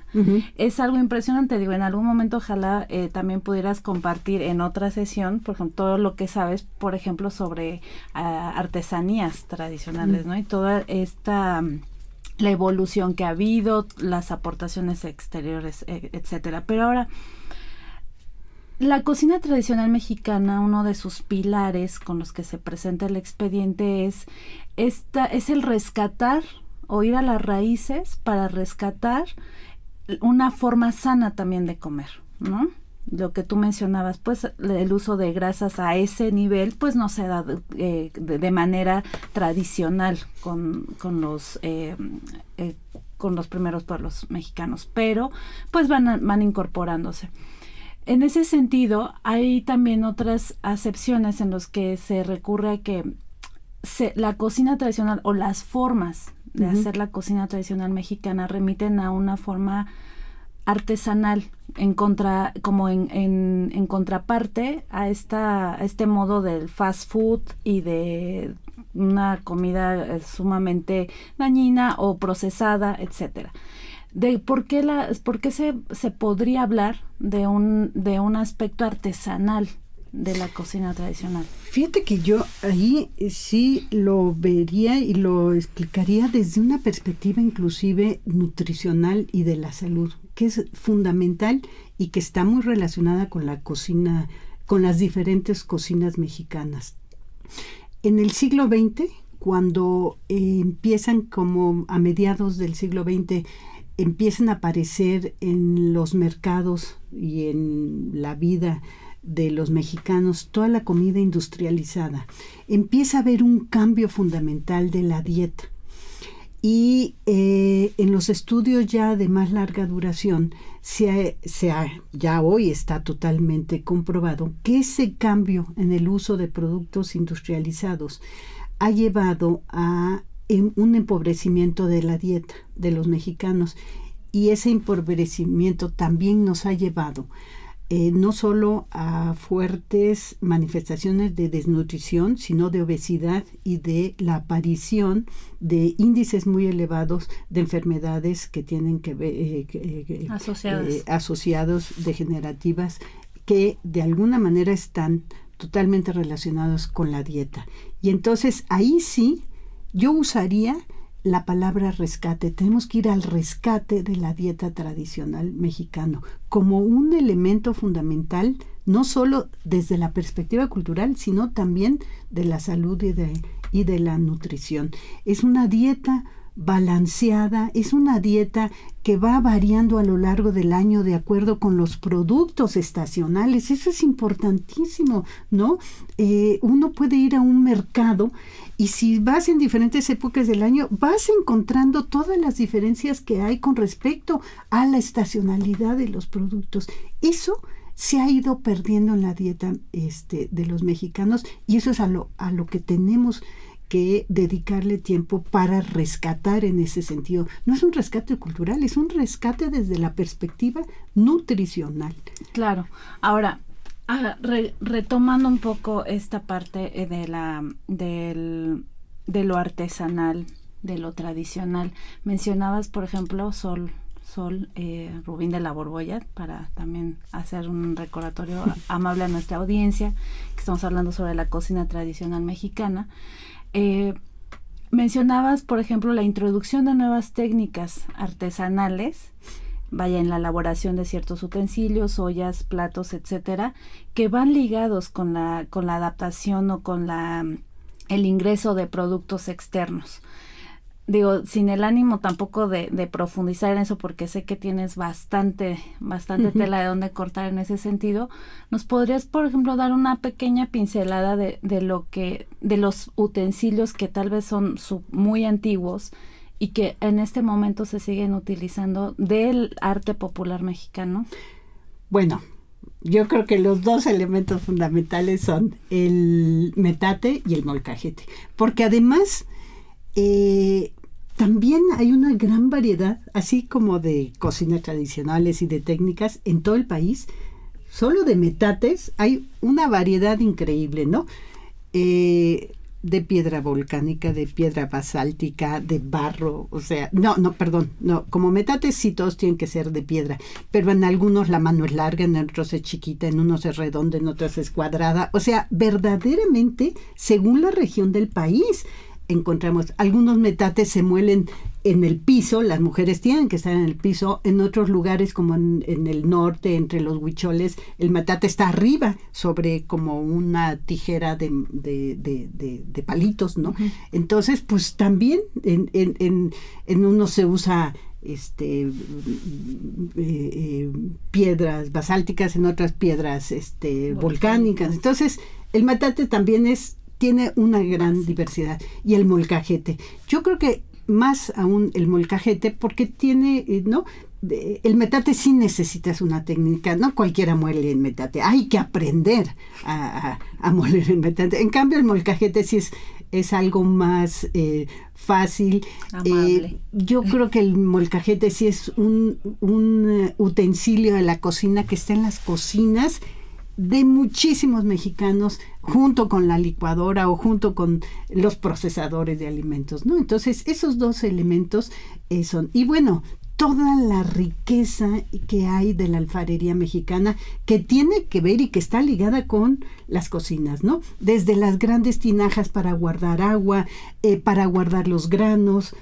es algo impresionante. En algún momento ojalá también pudieras compartir en otra sesión, por ejemplo, todo lo que sabes, por ejemplo, sobre artesanías tradicionales, ¿no? Y toda esta... la evolución que ha habido, las aportaciones exteriores, etcétera. Pero ahora, la cocina tradicional mexicana, uno de sus pilares con los que se presenta el expediente es el rescatar o ir a las raíces para rescatar una forma sana también de comer, ¿no? Lo que tú mencionabas, pues el uso de grasas a ese nivel, pues no se da de manera tradicional con los primeros pueblos mexicanos, pero pues van incorporándose. En ese sentido, hay también otras acepciones en las que se recurre a que la cocina tradicional o las formas de hacer la cocina tradicional mexicana remiten a una forma artesanal, en contraparte a este modo del fast food y de una comida sumamente dañina o procesada, etcétera. De por qué se podría hablar de un aspecto artesanal de la cocina tradicional. Fíjate que yo ahí sí lo vería y lo explicaría desde una perspectiva inclusive nutricional y de la salud, que es fundamental y que está muy relacionada con la cocina, con las diferentes cocinas mexicanas. En el siglo XX, cuando empiezan como a mediados del siglo XX, empiezan a aparecer en los mercados y en la vida de los mexicanos toda la comida industrializada, empieza a haber un cambio fundamental de la dieta. Y en los estudios ya de más larga duración, ya hoy está totalmente comprobado que ese cambio en el uso de productos industrializados ha llevado a un empobrecimiento de la dieta de los mexicanos, y ese empobrecimiento también nos ha llevado no solo a fuertes manifestaciones de desnutrición, sino de obesidad y de la aparición de índices muy elevados de enfermedades que tienen que ver asociados degenerativas, que de alguna manera están totalmente relacionados con la dieta. Y entonces ahí sí yo usaría la palabra rescate. Tenemos que ir al rescate de la dieta tradicional mexicano como un elemento fundamental, no solo desde la perspectiva cultural, sino también de la salud y de la nutrición. Es una dieta balanceada, es una dieta que va variando a lo largo del año de acuerdo con los productos estacionales. Eso es importantísimo, ¿no? Uno puede ir a un mercado y si vas en diferentes épocas del año, vas encontrando todas las diferencias que hay con respecto a la estacionalidad de los productos. Eso se ha ido perdiendo en la dieta de los mexicanos, y eso es a lo que tenemos que dedicarle tiempo para rescatar en ese sentido. No es un rescate cultural, es un rescate desde la perspectiva nutricional. Claro. Ahora, retomando un poco esta parte de lo artesanal, de lo tradicional, mencionabas, por ejemplo, Sol Rubín de la Borbolla, para también hacer un recordatorio amable a nuestra audiencia, que estamos hablando sobre la cocina tradicional mexicana. Mencionabas, por ejemplo, la introducción de nuevas técnicas artesanales, en la elaboración de ciertos utensilios, ollas, platos, etcétera, que van ligados con la adaptación o con el ingreso de productos externos. digo, sin el ánimo tampoco de profundizar en eso, porque sé que tienes bastante tela de donde cortar en ese sentido, ¿nos podrías, por ejemplo, dar una pequeña pincelada de los utensilios que tal vez son muy antiguos y que en este momento se siguen utilizando del arte popular mexicano? Bueno, yo creo que los dos elementos fundamentales son el metate y el molcajete, porque además también hay una gran variedad, así como de cocinas tradicionales y de técnicas en todo el país. Solo de metates hay una variedad increíble, ¿no? De piedra volcánica, de piedra basáltica, de barro, o sea, no, como metates sí todos tienen que ser de piedra, pero en algunos la mano es larga, en otros es chiquita, en unos es redonda, en otros es cuadrada, o sea, verdaderamente, según la región del país, encontramos algunos metates se muelen en el piso, las mujeres tienen que estar en el piso, en otros lugares como en el norte, entre los huicholes, el metate está arriba sobre como una tijera de palitos, ¿no? Uh-huh. Entonces, pues también en uno se usa piedras basálticas, en otras piedras volcánicas. Entonces, el metate también tiene una gran diversidad. Y el molcajete. Yo creo que más aún el molcajete, porque tiene, ¿no? El metate sí necesitas una técnica, no cualquiera muele el metate, hay que aprender a moler el metate. En cambio, el molcajete sí es algo más fácil. Yo creo que el molcajete sí es un utensilio de la cocina que está en las cocinas de muchísimos mexicanos, junto con la licuadora o junto con los procesadores de alimentos, ¿no? Entonces, esos dos elementos son, y bueno, toda la riqueza que hay de la alfarería mexicana, que tiene que ver y que está ligada con las cocinas, ¿no? Desde las grandes tinajas para guardar agua, para guardar los granos,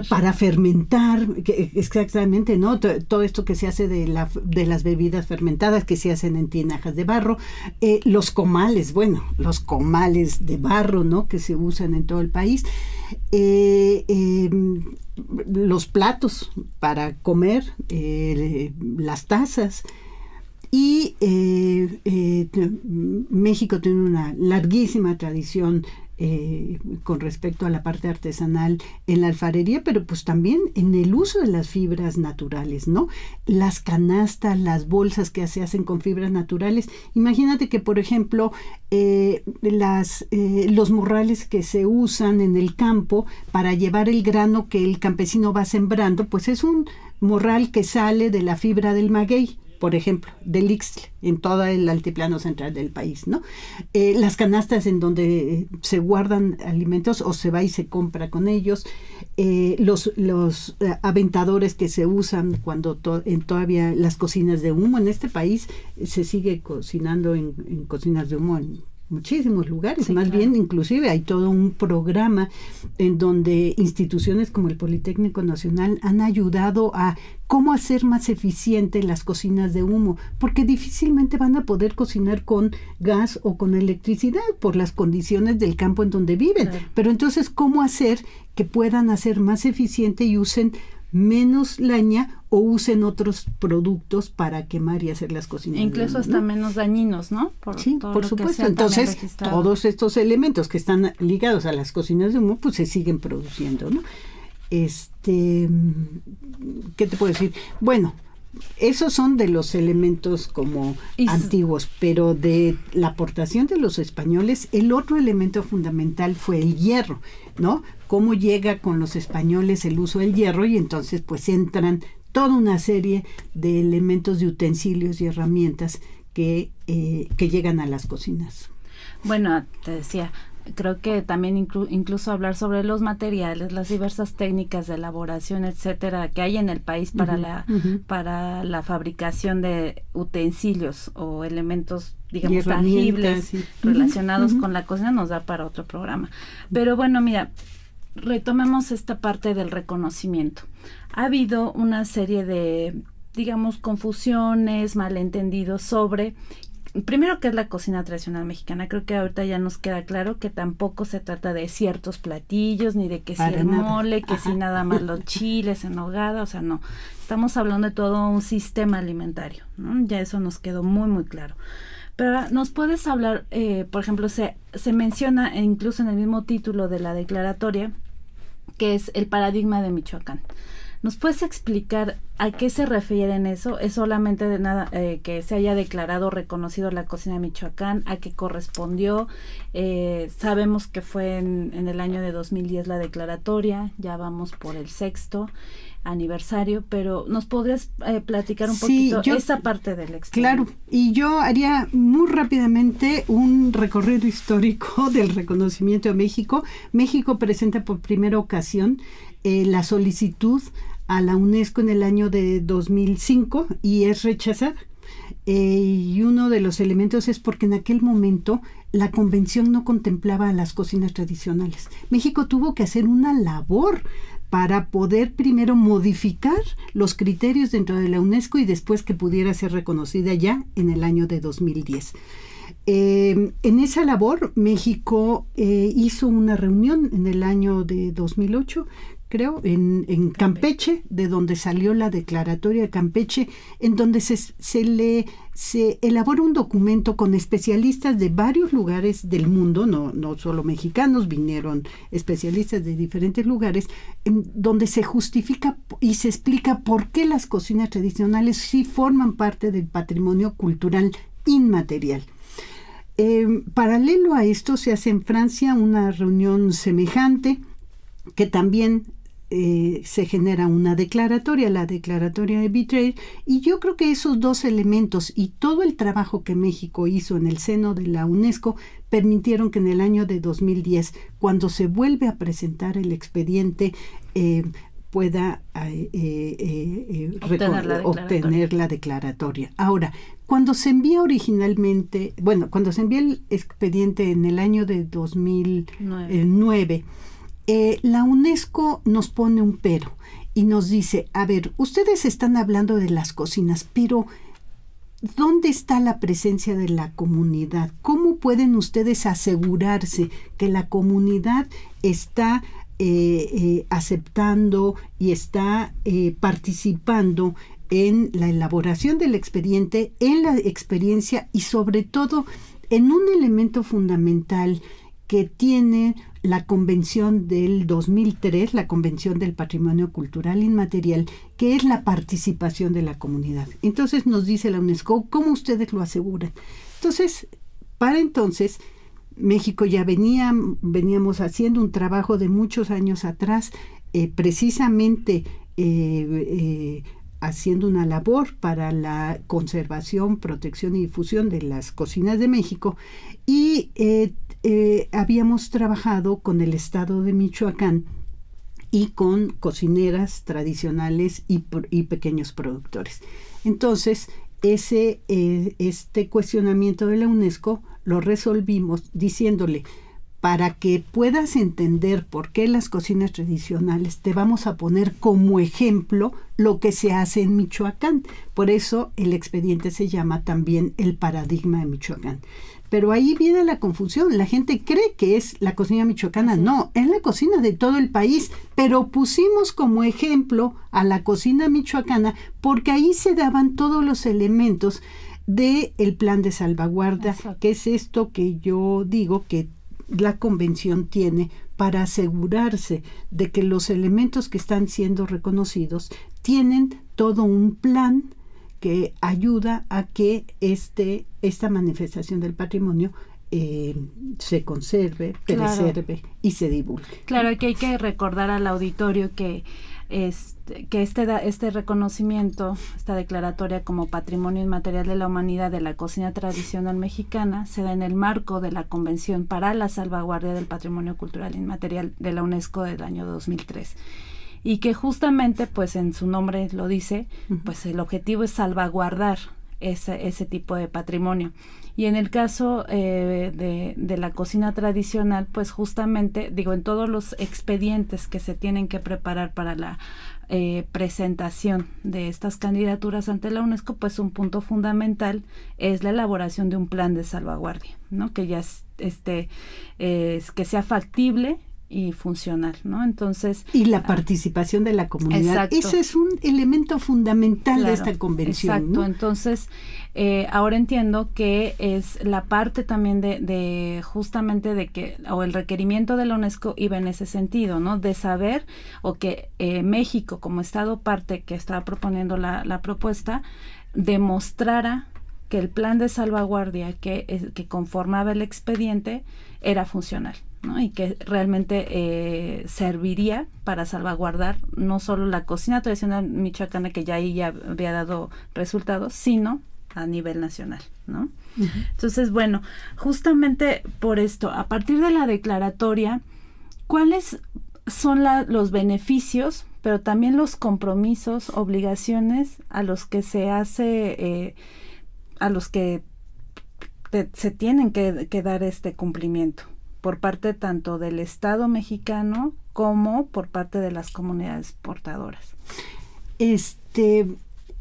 para fermentar, exactamente, ¿no? Todo esto que se hace de las bebidas fermentadas que se hacen en tinajas de barro, los comales de barro, ¿no? Que se usan en todo el país, los platos para comer, las tazas. Y México tiene una larguísima tradición con respecto a la parte artesanal en la alfarería, pero pues también en el uso de las fibras naturales, ¿no? Las canastas, las bolsas que se hacen con fibras naturales. Imagínate que, por ejemplo, los morrales que se usan en el campo para llevar el grano que el campesino va sembrando, pues es un morral que sale de la fibra del maguey, por ejemplo, del Ixtle, en todo el altiplano central del país, ¿no? Las canastas en donde se guardan alimentos o se va y se compra con ellos, los aventadores que se usan cuando todavía las cocinas de humo. En este país se sigue cocinando en cocinas de humo en muchísimos lugares, sí, más claro. Bien, inclusive hay todo un programa en donde instituciones como el Politécnico Nacional han ayudado a cómo hacer más eficiente las cocinas de humo, porque difícilmente van a poder cocinar con gas o con electricidad por las condiciones del campo en donde viven, claro. Pero entonces, ¿cómo hacer que puedan hacer más eficiente y usen menos leña o usen otros productos para quemar y hacer las cocinas? Incluso hasta menos dañinos, ¿no? Sí, por supuesto. Entonces, todos estos elementos que están ligados a las cocinas de humo, pues se siguen produciendo, ¿no? ¿Qué te puedo decir? Bueno, esos son de los elementos como antiguos, pero de la aportación de los españoles, el otro elemento fundamental fue el hierro, ¿no? Cómo llega con los españoles el uso del hierro, y entonces pues entran toda una serie de elementos, de utensilios y herramientas que llegan a las cocinas. Bueno, te decía, creo que también incluso hablar sobre los materiales, las diversas técnicas de elaboración, etcétera, que hay en el país para para la fabricación de utensilios o elementos, digamos, tangibles, sí, relacionados con la cocina, nos da para otro programa. Pero bueno, mira, retomemos esta parte del reconocimiento. Ha habido una serie de, digamos, confusiones, malentendidos sobre primero, ¿qué es la cocina tradicional mexicana? Creo que ahorita ya nos queda claro que tampoco se trata de ciertos platillos, ni de que si el mole, que si nada más los chiles en nogada, o sea, no. Estamos hablando de todo un sistema alimentario, ¿no? Ya eso nos quedó muy, muy claro. Pero ¿nos puedes hablar, por ejemplo, se menciona incluso en el mismo título de la declaratoria, que es el paradigma de Michoacán? ¿Nos puedes explicar a qué se refiere en eso? ¿Es solamente de nada que se haya declarado, reconocido la cocina de Michoacán? ¿A qué correspondió? Sabemos que fue en el año de 2010 la declaratoria, ya vamos por el 6º aniversario, pero ¿nos podrías platicar un poquito esa parte del expediente? Claro, y yo haría muy rápidamente un recorrido histórico del reconocimiento de México. México presenta por primera ocasión la solicitud a la UNESCO en el año de 2005 y es rechazada. Y uno de los elementos es porque en aquel momento la convención no contemplaba a las cocinas tradicionales. México tuvo que hacer una labor para poder primero modificar los criterios dentro de la UNESCO y después que pudiera ser reconocida ya en el año de 2010. En esa labor México hizo una reunión en el año de 2008, creo, en Campeche, de donde salió la declaratoria de Campeche, en donde se elabora un documento con especialistas de varios lugares del mundo, no solo mexicanos, vinieron especialistas de diferentes lugares, en donde se justifica y se explica por qué las cocinas tradicionales sí forman parte del patrimonio cultural inmaterial. Paralelo a esto se hace en Francia una reunión semejante que también se genera una declaratoria, la declaratoria de Vitré, y yo creo que esos dos elementos y todo el trabajo que México hizo en el seno de la UNESCO permitieron que en el año de 2010, cuando se vuelve a presentar el expediente, pueda obtener la declaratoria. Ahora, cuando se envía cuando se envía el expediente en el año de 2009, la UNESCO nos pone un pero y nos dice, a ver, ustedes están hablando de las cocinas, pero ¿dónde está la presencia de la comunidad? ¿Cómo pueden ustedes asegurarse que la comunidad está aceptando y está participando en la elaboración del expediente, en la experiencia y sobre todo en un elemento fundamental que tiene la Convención del 2003, la Convención del Patrimonio Cultural Inmaterial, que es la participación de la comunidad? Entonces nos dice la UNESCO, ¿cómo ustedes lo aseguran? Entonces, para entonces, México ya veníamos haciendo un trabajo de muchos años atrás, precisamente haciendo una labor para la conservación, protección y difusión de las cocinas de México, y habíamos trabajado con el estado de Michoacán y con cocineras tradicionales y pequeños productores. Entonces, este cuestionamiento de la UNESCO lo resolvimos diciéndole, para que puedas entender por qué las cocinas tradicionales, te vamos a poner como ejemplo lo que se hace en Michoacán. Por eso el expediente se llama también el paradigma de Michoacán. Pero ahí viene la confusión. La gente cree que es la cocina michoacana. Sí. No, es la cocina de todo el país. Pero pusimos como ejemplo a la cocina michoacana porque ahí se daban todos los elementos del plan de salvaguarda. Exacto. Que es esto que yo digo que la convención tiene para asegurarse de que los elementos que están siendo reconocidos tienen todo un plan que ayuda a que esta manifestación del patrimonio se conserve, preserve y se divulgue. Claro, que hay que recordar al auditorio que este reconocimiento, esta declaratoria como Patrimonio Inmaterial de la Humanidad de la Cocina Tradicional Mexicana se da en el marco de la Convención para la Salvaguardia del Patrimonio Cultural Inmaterial de la UNESCO del año 2003. Y que justamente, pues en su nombre lo dice, pues el objetivo es salvaguardar ese tipo de patrimonio. Y en el caso de la cocina tradicional, pues justamente, digo, en todos los expedientes que se tienen que preparar para presentación de estas candidaturas ante la UNESCO, pues un punto fundamental es la elaboración de un plan de salvaguardia, ¿no? Que ya que sea factible y funcional, ¿no? Entonces... Y la participación de la comunidad. Exacto. Ese es un elemento fundamental de esta convención. Exacto, ¿no? Entonces, ahora entiendo que es la parte también de justamente de que, o el requerimiento de la UNESCO iba en ese sentido, ¿no? De saber, o que México, como Estado parte que estaba proponiendo la propuesta, demostrara que el plan de salvaguardia que conformaba el expediente era funcional, ¿no? Y que realmente serviría para salvaguardar no solo la cocina tradicional michoacana, que ya ahí ya había dado resultados, sino a nivel nacional, ¿no? Uh-huh. Entonces, bueno, justamente por esto, a partir de la declaratoria, ¿cuáles son los beneficios, pero también los compromisos, obligaciones a los que se hace, a los que se tienen que dar este cumplimiento por parte tanto del Estado mexicano como por parte de las comunidades portadoras?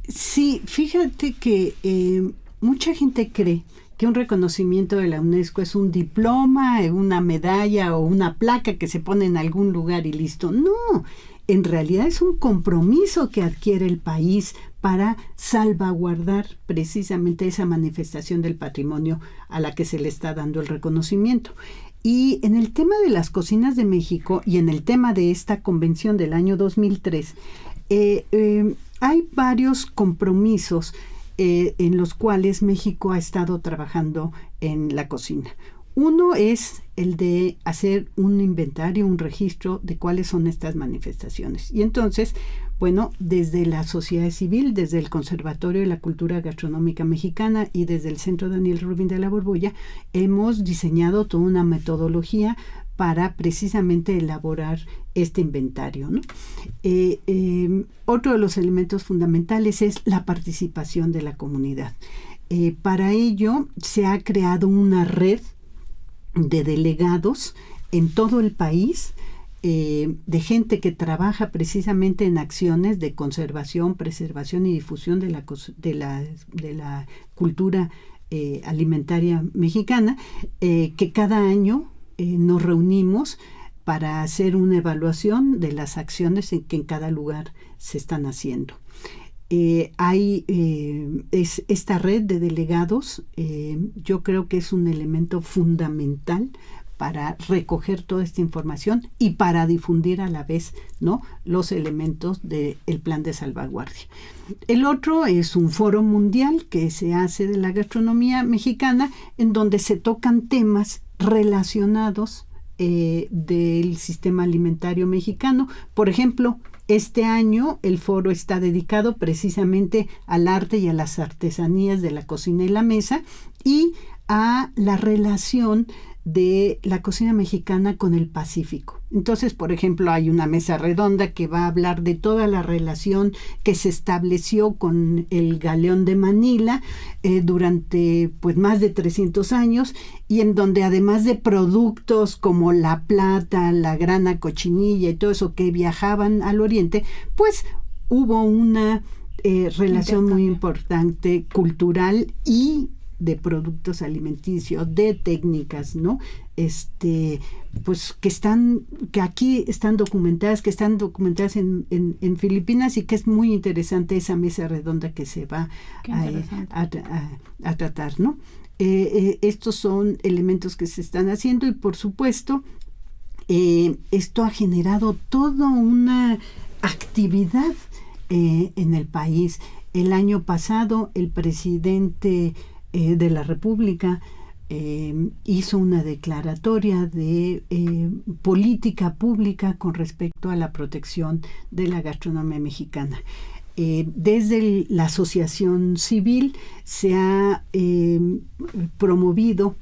Sí, fíjate que mucha gente cree que un reconocimiento de la UNESCO es un diploma, una medalla o una placa que se pone en algún lugar y listo. No, en realidad es un compromiso que adquiere el país para salvaguardar precisamente esa manifestación del patrimonio a la que se le está dando el reconocimiento. Y en el tema de las cocinas de México y en el tema de esta convención del año 2003, hay varios compromisos en los cuales México ha estado trabajando en la cocina. Uno es el de hacer un inventario, un registro de cuáles son estas manifestaciones. Y entonces, bueno, desde la sociedad civil, desde el Conservatorio de la Cultura Gastronómica Mexicana y desde el Centro Daniel Rubin de la Borbolla, hemos diseñado toda una metodología para precisamente elaborar este inventario, ¿no? Otro de los elementos fundamentales es la participación de la comunidad. Para ello se ha creado una red de delegados en todo el país, de gente que trabaja precisamente en acciones de conservación, preservación y difusión de la cultura alimentaria mexicana, que cada año nos reunimos para hacer una evaluación de las acciones que en cada lugar se están haciendo. Esta red de delegados, yo creo que es un elemento fundamental para recoger toda esta información y para difundir a la vez, ¿no?, los elementos del plan de salvaguardia. El otro es un foro mundial que se hace de la gastronomía mexicana, en donde se tocan temas relacionados del sistema alimentario mexicano. Por ejemplo, este año el foro está dedicado precisamente al arte y a las artesanías de la cocina y la mesa y a la relación de la cocina mexicana con el Pacífico. Entonces, por ejemplo, hay una mesa redonda que va a hablar de toda la relación que se estableció con el galeón de Manila durante pues más de 300 años, y en donde además de productos como la plata, la grana cochinilla y todo eso que viajaban al oriente, pues hubo una relación muy importante cultural y de productos alimenticios, de técnicas, ¿no? Pues que aquí están documentadas, en Filipinas, y que es muy interesante esa mesa redonda que se va a tratar, ¿no? Estos son elementos que se están haciendo, y por supuesto esto ha generado toda una actividad en el país. El año pasado el presidente de la República hizo una declaratoria de política pública con respecto a la protección de la gastronomía mexicana. Desde la asociación civil se ha promovido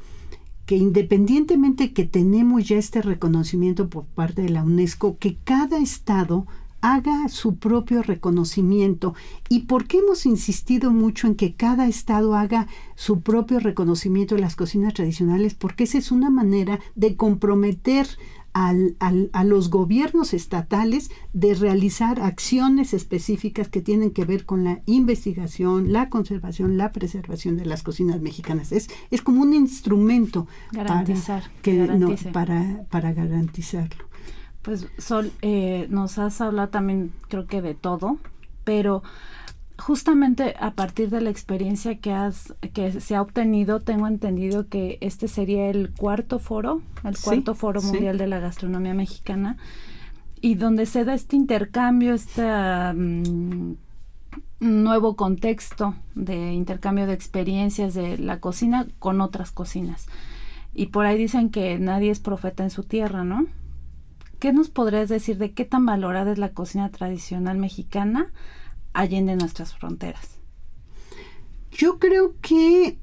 que, independientemente que tenemos ya este reconocimiento por parte de la UNESCO, que cada estado haga su propio reconocimiento. ¿Y por qué hemos insistido mucho en que cada estado haga su propio reconocimiento de las cocinas tradicionales? Porque esa es una manera de comprometer a los gobiernos estatales de realizar acciones específicas que tienen que ver con la investigación, la conservación, la preservación de las cocinas mexicanas. Es como un instrumento para garantizarlo. Pues Sol, nos has hablado también, creo que de todo, pero justamente a partir de la experiencia que se ha obtenido, tengo entendido que este sería el cuarto foro mundial de la gastronomía mexicana, y donde se da este intercambio, este nuevo contexto de intercambio de experiencias de la cocina con otras cocinas. Y por ahí dicen que nadie es profeta en su tierra, ¿no? ¿Qué nos podrías decir de qué tan valorada es la cocina tradicional mexicana allende nuestras fronteras? Yo creo que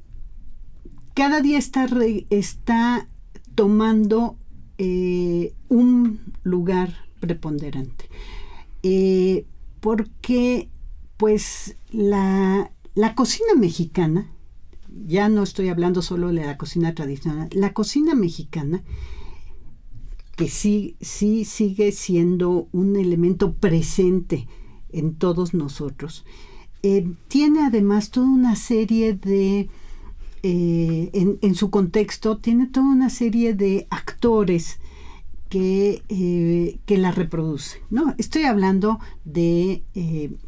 cada día está tomando un lugar preponderante, porque pues la cocina mexicana, ya no estoy hablando solo de la cocina tradicional, la cocina mexicana, que sí sigue siendo un elemento presente en todos nosotros, tiene además toda una serie de, en su contexto, tiene toda una serie de actores que la reproducen, ¿no? Estoy hablando de,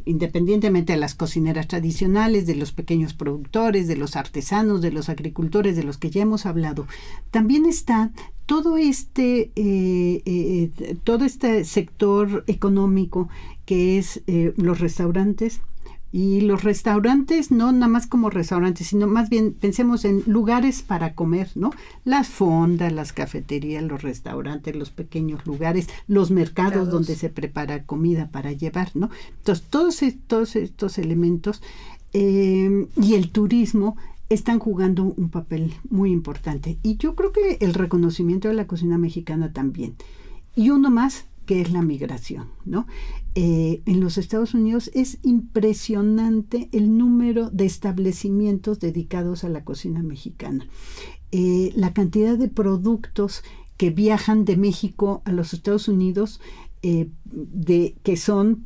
independientemente de las cocineras tradicionales, de los pequeños productores, de los artesanos, de los agricultores, de los que ya hemos hablado, también está todo este sector económico que es los restaurantes. Y los restaurantes, no nada más como restaurantes, sino más bien pensemos en lugares para comer, ¿no? Las fondas, las cafeterías, los restaurantes, los pequeños lugares, los mercados donde se prepara comida para llevar, ¿no? Entonces, todos estos elementos y el turismo están jugando un papel muy importante. Y yo creo que el reconocimiento de la cocina mexicana también. Y uno más, que es la migración, ¿no? En los Estados Unidos es impresionante el número de establecimientos dedicados a la cocina mexicana. La cantidad de productos que viajan de México a los Estados Unidos, que son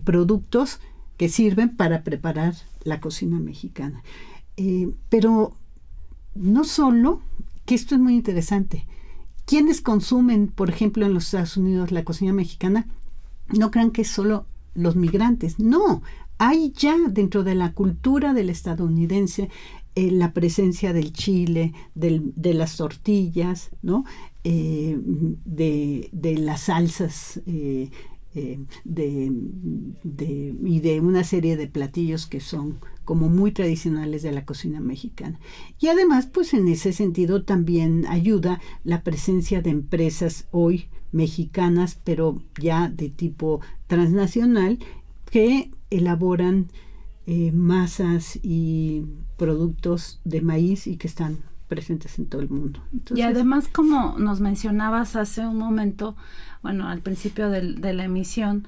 productos que sirven para preparar la cocina mexicana. Pero no solo, que esto es muy interesante, ¿quiénes consumen, por ejemplo, en los Estados Unidos la cocina mexicana? No crean que es solo los migrantes. No, hay ya dentro de la cultura del estadounidense la presencia del chile, de las tortillas, ¿no? De las salsas y de una serie de platillos que son como muy tradicionales de la cocina mexicana. Y además, pues en ese sentido también ayuda la presencia de empresas hoy mexicanas, pero ya de tipo transnacional, que elaboran masas y productos de maíz y que están presentes en todo el mundo. Entonces, y además, como nos mencionabas hace un momento, bueno, al principio de la emisión,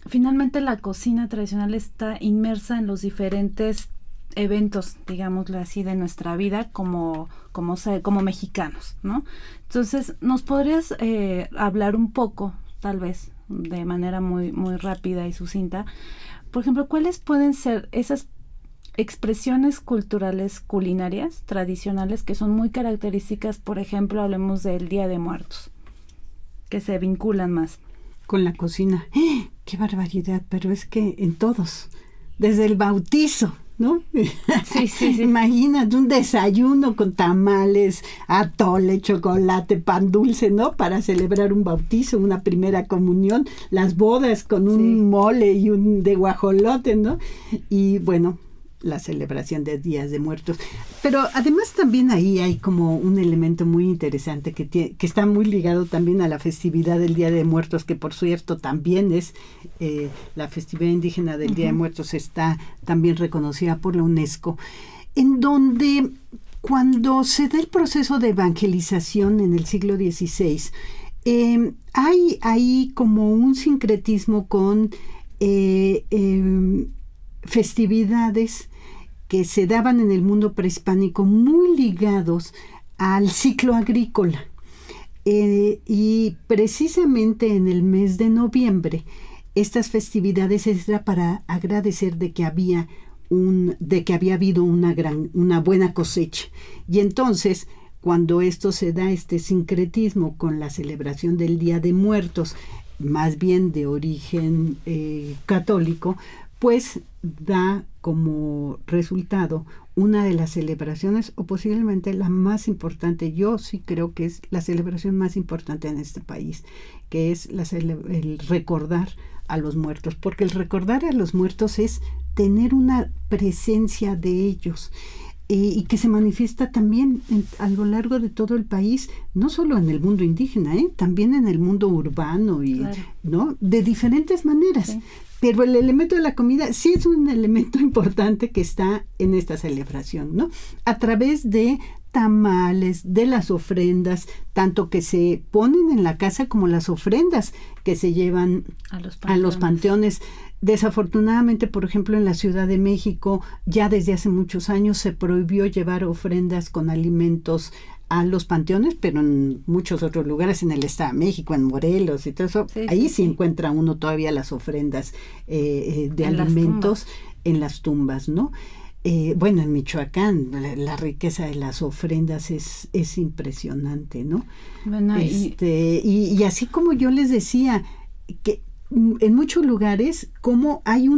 finalmente la cocina tradicional está inmersa en los diferentes eventos, digámoslo así, de nuestra vida como mexicanos, ¿no? Entonces, ¿nos podrías hablar un poco, tal vez, de manera muy, muy rápida y sucinta, por ejemplo, cuáles pueden ser esas expresiones culturales culinarias tradicionales que son muy características? Por ejemplo, hablemos del Día de Muertos, que se vinculan más con la cocina. ¡Qué barbaridad! Pero es que en todos, desde el bautizo, ¿no? Sí. Imagínate un desayuno con tamales, atole, chocolate, pan dulce, ¿no? Para celebrar un bautizo, una primera comunión, las bodas con un mole y un de guajolote, ¿no? Y bueno, la celebración de Días de Muertos. Pero además también ahí hay como un elemento muy interesante que está muy ligado también a la festividad del Día de Muertos, que por cierto también es la festividad indígena del Día de Muertos, está también reconocida por la UNESCO, en donde cuando se da el proceso de evangelización en el siglo XVI, hay ahí como un sincretismo con festividades que se daban en el mundo prehispánico muy ligados al ciclo agrícola. Y precisamente en el mes de noviembre, estas festividades era para agradecer de que había habido una buena cosecha. Y entonces, cuando esto se da, este sincretismo con la celebración del Día de Muertos, más bien de origen católico, pues da como resultado una de las celebraciones, o posiblemente la más importante. Yo sí creo que es la celebración más importante en este país, que es el recordar a los muertos, porque el recordar a los muertos es tener una presencia de ellos, y que se manifiesta también a lo largo de todo el país, no solo en el mundo indígena, también en el mundo urbano, y claro, ¿no? De diferentes maneras. Sí. Pero el elemento de la comida sí es un elemento importante que está en esta celebración, ¿no? A través de tamales, de las ofrendas, tanto que se ponen en la casa como las ofrendas que se llevan a los panteones. Desafortunadamente, por ejemplo, en la Ciudad de México, ya desde hace muchos años se prohibió llevar ofrendas con alimentos a los panteones, pero en muchos otros lugares, en el Estado de México, en Morelos y todo eso, ahí sí encuentra uno todavía las ofrendas de alimentos en las tumbas, ¿no? Bueno, en Michoacán la riqueza de las ofrendas es impresionante, ¿no? Bueno, y así como yo les decía, que en muchos lugares, como hay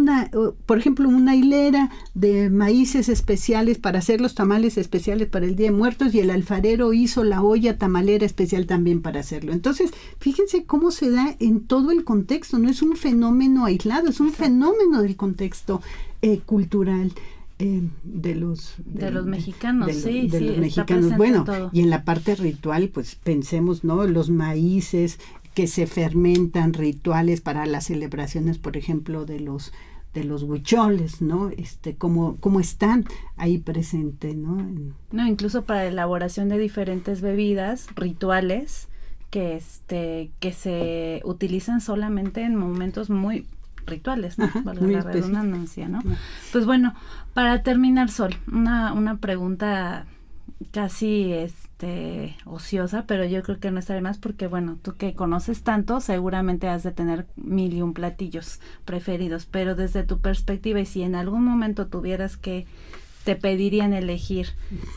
por ejemplo, una hilera de maíces especiales para hacer los tamales especiales para el Día de Muertos, y el alfarero hizo la olla tamalera especial también para hacerlo. Entonces, fíjense cómo se da en todo el contexto, no es un fenómeno aislado, es un fenómeno del contexto cultural de los mexicanos, de los mexicanos. Bueno, y en la parte ritual, pues pensemos, ¿no? Los maíces que se fermentan, rituales para las celebraciones, por ejemplo, de los huicholes, ¿no? Cómo están ahí presentes, ¿no? No, incluso para la elaboración de diferentes bebidas, rituales, que se utilizan solamente en momentos muy rituales, ¿no? Para la redundancia, ¿no? Pues bueno, para terminar, Sol, una pregunta casi ociosa, pero yo creo que no está de más, porque bueno, tú que conoces tanto, seguramente has de tener 1001 platillos preferidos, pero desde tu perspectiva, y si en algún momento tuvieras que te pedirían elegir,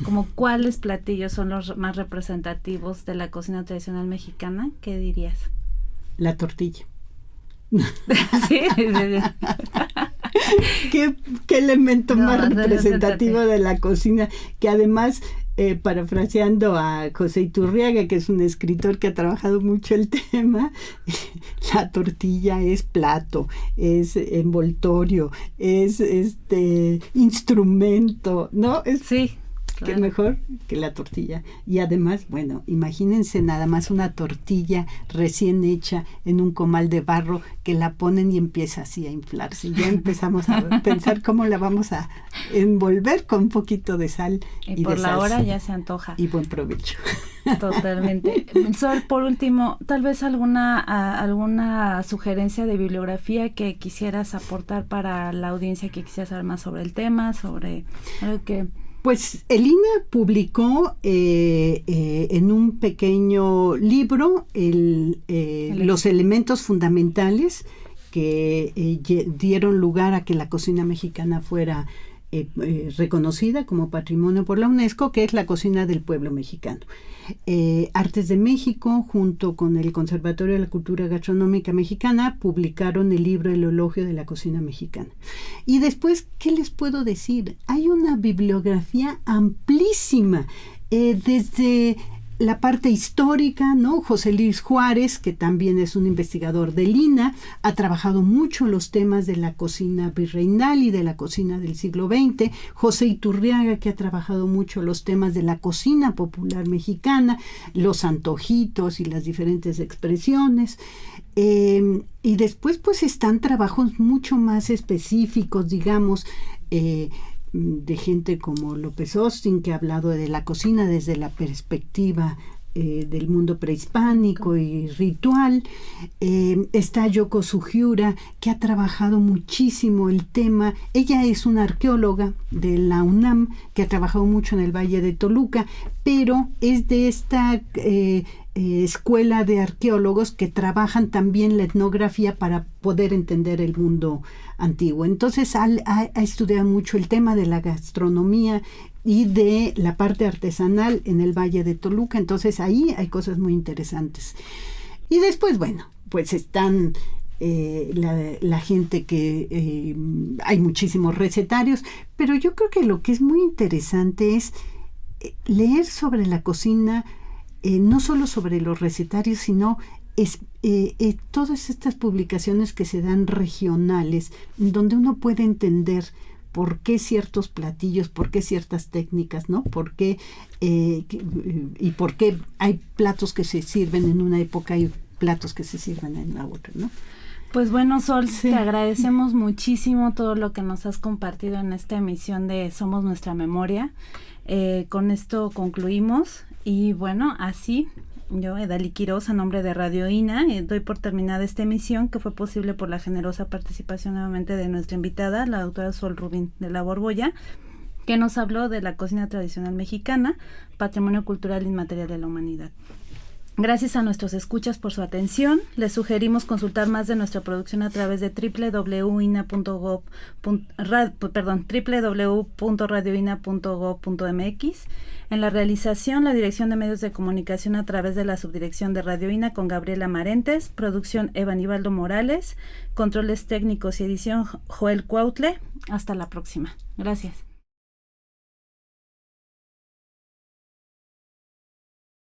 como cuáles platillos son los más representativos de la cocina tradicional mexicana, ¿qué dirías? La tortilla. Sí. ¿Qué elemento más representativo de la cocina? Que además, parafraseando a José Iturriaga, que es un escritor que ha trabajado mucho el tema, la tortilla es plato, es envoltorio, es instrumento, ¿no? Sí. Claro. Que mejor que la tortilla. Y además, bueno, imagínense nada más una tortilla recién hecha en un comal de barro, que la ponen y empieza así a inflarse. Ya empezamos a pensar cómo la vamos a envolver con un poquito de sal y por de la salsa. Hora ya se antoja. Y buen provecho. Totalmente. Sol, por último, tal vez alguna sugerencia de bibliografía que quisieras aportar para la audiencia que quisiera saber más sobre el tema, sobre algo que... Pues el INA publicó en un pequeño libro los elementos fundamentales que dieron lugar a que la cocina mexicana fuera reconocida como patrimonio por la UNESCO, que es la cocina del pueblo mexicano. Artes de México, junto con el Conservatorio de la Cultura Gastronómica Mexicana, publicaron el libro El elogio de la cocina mexicana. Y después, ¿qué les puedo decir? Hay una bibliografía amplísima, desde la parte histórica, ¿no? José Luis Juárez, que también es un investigador del INA, ha trabajado mucho los temas de la cocina virreinal y de la cocina del siglo XX. José Iturriaga, que ha trabajado mucho los temas de la cocina popular mexicana, los antojitos y las diferentes expresiones. Y después, pues, están trabajos mucho más específicos, digamos, de gente como López Austin, que ha hablado de la cocina desde la perspectiva del mundo prehispánico y ritual. Está Yoko Sugiura, que ha trabajado muchísimo el tema. Ella es una arqueóloga de la UNAM que ha trabajado mucho en el Valle de Toluca, pero es de esta escuela de arqueólogos que trabajan también la etnografía para poder entender el mundo antiguo. Entonces ha estudiado mucho el tema de la gastronomía y de la parte artesanal en el Valle de Toluca. Entonces ahí hay cosas muy interesantes. Y después, bueno, pues están la gente que hay muchísimos recetarios, pero yo creo que lo que es muy interesante es leer sobre la cocina, no solo sobre los recetarios, sino todas estas publicaciones que se dan regionales, donde uno puede entender por qué ciertos platillos, por qué ciertas técnicas, ¿no? Por qué, y por qué hay platos que se sirven en una época y platos que se sirven en la otra, ¿no? Pues bueno, Sol, Sí. te agradecemos muchísimo todo lo que nos has compartido en esta emisión de Somos Nuestra Memoria. Con esto concluimos y bueno, así yo, Edalí Quiroz, a nombre de Radio INA, doy por terminada esta emisión, que fue posible por la generosa participación nuevamente de nuestra invitada, la doctora Sol Rubín de la Borbolla, que nos habló de la cocina tradicional mexicana, patrimonio cultural inmaterial de la humanidad. Gracias a nuestros escuchas por su atención. Les sugerimos consultar más de nuestra producción a través de www.radioina.gov.mx. En la realización, la Dirección de Medios de Comunicación a través de la Subdirección de Radio INA con Gabriela Marentes, producción Eva Aníbaldo Morales, controles técnicos y edición Joel Cuautle. Hasta la próxima. Gracias.